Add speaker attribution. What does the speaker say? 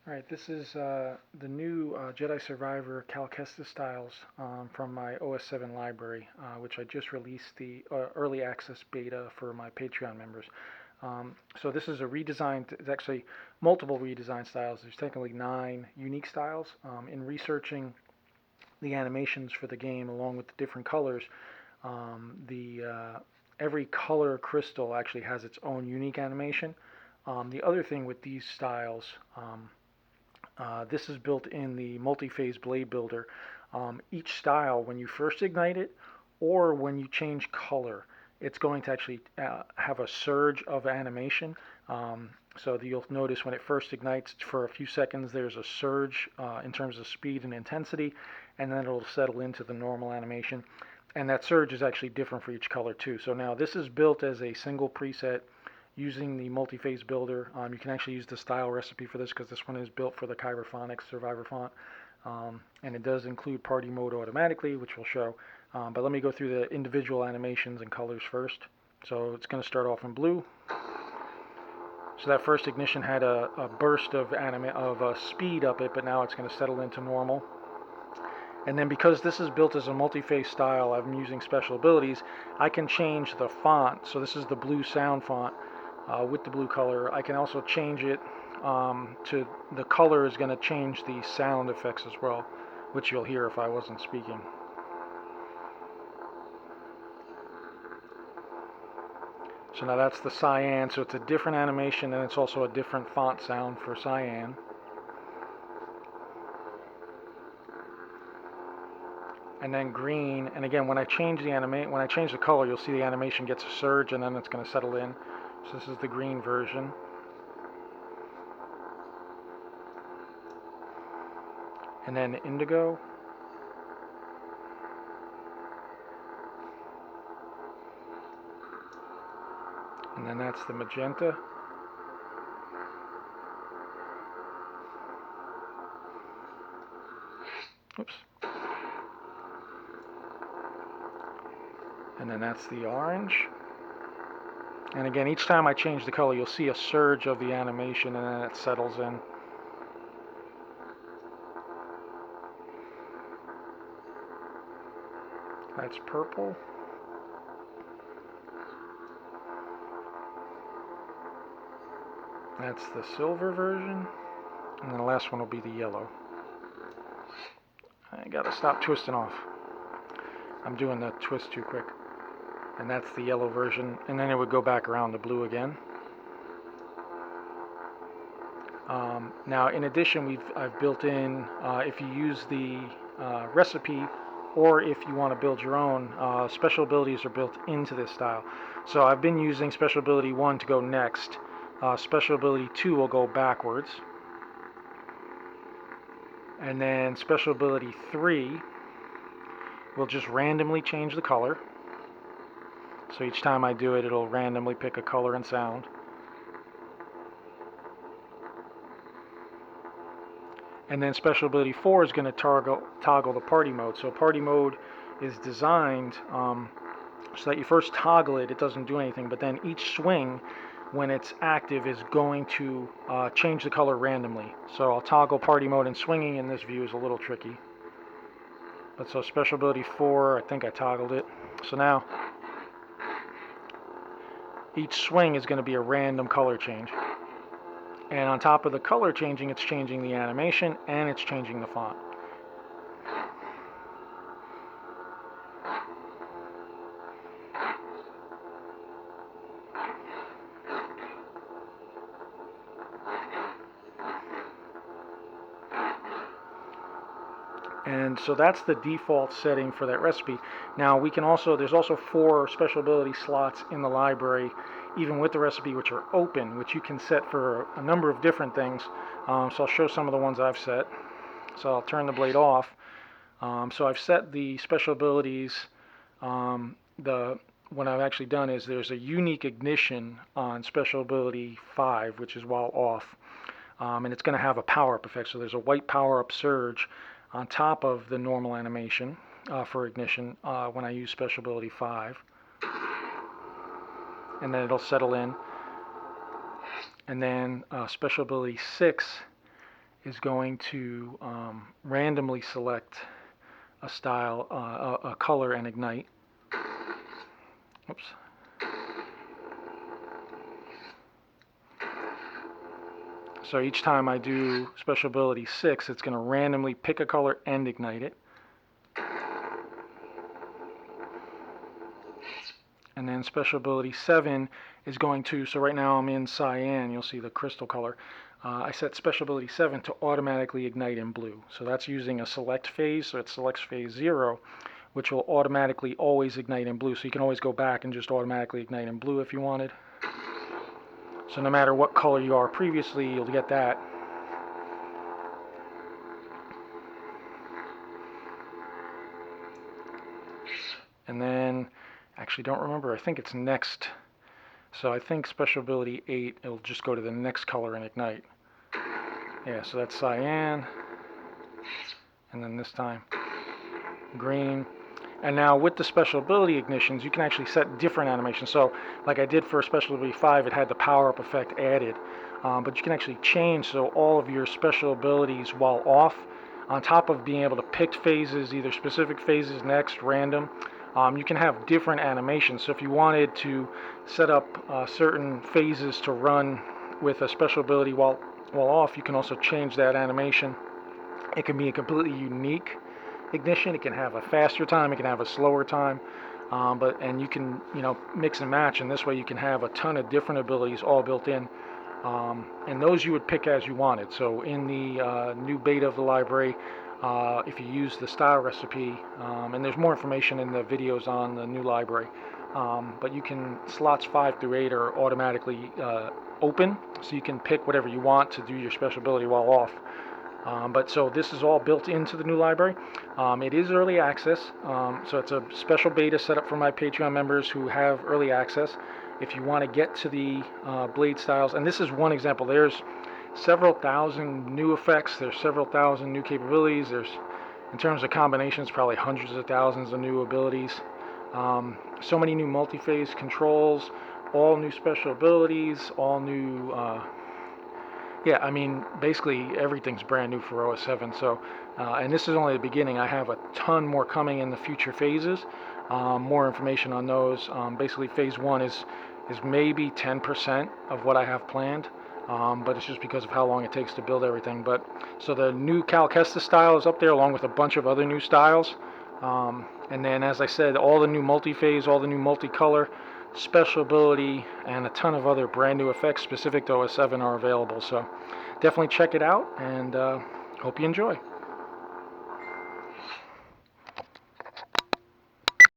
Speaker 1: Alright, this is the new Jedi Survivor Kestis styles from my OS7 library, which I just released the early access beta for my Patreon members. So this is a redesigned, it's actually multiple redesigned styles. There's technically 9 unique styles. In researching the animations for the game along with the different colors, every color crystal actually has its own unique animation. The other thing with these styles, this is built in the multi-phase blade builder. Each style, when you first ignite it or when you change color, it's going to actually have a surge of animation. So you'll notice when it first ignites for a few seconds there's a surge in terms of speed and intensity, and then it'll settle into the normal animation. And that surge is actually different for each color too. So now this is built as a single preset using the multi-phase builder. You can actually use the style recipe for this because this one is built for the KyberPhonics Survivor font. And it does include party mode automatically, which we'll show. But let me go through the individual animations and colors first. So it's going to start off in blue. So that first ignition had a burst of speed up it, but now it's going to settle into normal. And then because this is built as a multi-phase style, I'm using special abilities, I can change the font. So this is the blue sound font with the blue color. I can also change it to the color is going to change the sound effects as well, which you'll hear if I wasn't speaking. So now that's the cyan, so it's a different animation and it's also a different font sound for cyan. And then green, and again when I change the color, you'll see the animation gets a surge and then it's going to settle in. So this is the green version. And then indigo. And then that's the magenta. Oops. And then that's the orange. And again, each time I change the color, you'll see a surge of the animation and then it settles in. That's purple. That's the silver version. And then the last one will be the yellow. I gotta stop twisting off. I'm doing the twist too quick. And that's the yellow version, and then it would go back around to blue again. Now in addition, I've built in, if you use the recipe or if you want to build your own, special abilities are built into this style. So I've been using special ability 1 to go next. Special ability 2 will go backwards. And then special ability 3 will just randomly change the color. So each time I do it, it'll randomly pick a color and sound. And then special ability 4 is going to toggle the party mode. So party mode is designed so that you first toggle it, it doesn't do anything, but then each swing, when it's active, is going to change the color randomly. So I'll toggle party mode, and swinging in this view is a little tricky. But so special ability 4, I think I toggled it. So now each swing is going to be a random color change. And on top of the color changing, it's changing the animation and it's changing the font. And so that's the default setting for that recipe. Now we can also, there's also 4 special ability slots in the library, even with the recipe, which are open, which you can set for a number of different things. So I'll show some of the ones I've set. So I'll turn the blade off. So I've set the special abilities. What I've actually done is there's a unique ignition on special ability 5, which is while off. And it's going to have a power-up effect. So there's a white power-up surge on top of the normal animation for ignition when I use special ability 5. And then it'll settle in. And then special ability 6 is going to randomly select a style, a color, and ignite. Oops. So each time I do special ability 6, it's going to randomly pick a color and ignite it. And then special ability 7 is going to, so right now I'm in cyan, you'll see the crystal color. I set special ability 7 to automatically ignite in blue. So that's using a select phase, so it selects phase 0, which will automatically always ignite in blue. So you can always go back and just automatically ignite in blue if you wanted. So no matter what color you are previously, you'll get that. And then, actually don't remember, I think it's next. So I think special ability 8, it'll just go to the next color and ignite. Yeah, so that's cyan. And then this time, green. And now with the special ability ignitions, you can actually set different animations. So like I did for special ability 5, it had the power-up effect added. But you can actually change so all of your special abilities while off, on top of being able to pick phases, either specific phases, next, random, you can have different animations. So if you wanted to set up certain phases to run with a special ability while off, you can also change that animation. It can be a completely unique ignition. It can have a faster time, it can have a slower time, and you can mix and match, and this way you can have a ton of different abilities all built in, and those you would pick as you wanted. So in the new beta of the library, if you use the style recipe, and there's more information in the videos on the new library, but you can, slots 5 through 8 are automatically open, so you can pick whatever you want to do your special ability while off. But so this is all built into the new library. It is early access, so it's a special beta set up for my Patreon members who have early access. If you want to get to the blade styles, and this is one example, there's several thousand new effects, there's several thousand new capabilities, there's, in terms of combinations, probably hundreds of thousands of new abilities. So many new multi-phase controls, all new special abilities, all new yeah, I mean, basically everything's brand new for OS 7. So, and this is only the beginning. I have a ton more coming in the future phases. More information on those. Basically, phase 1 is maybe 10% of what I have planned, but it's just because of how long it takes to build everything. But so the new Kestis style is up there, along with a bunch of other new styles. And then, as I said, all the new multi-phase, all the new multicolor, special ability, and a ton of other brand new effects specific to OS 7 are available. So definitely check it out, and hope you enjoy.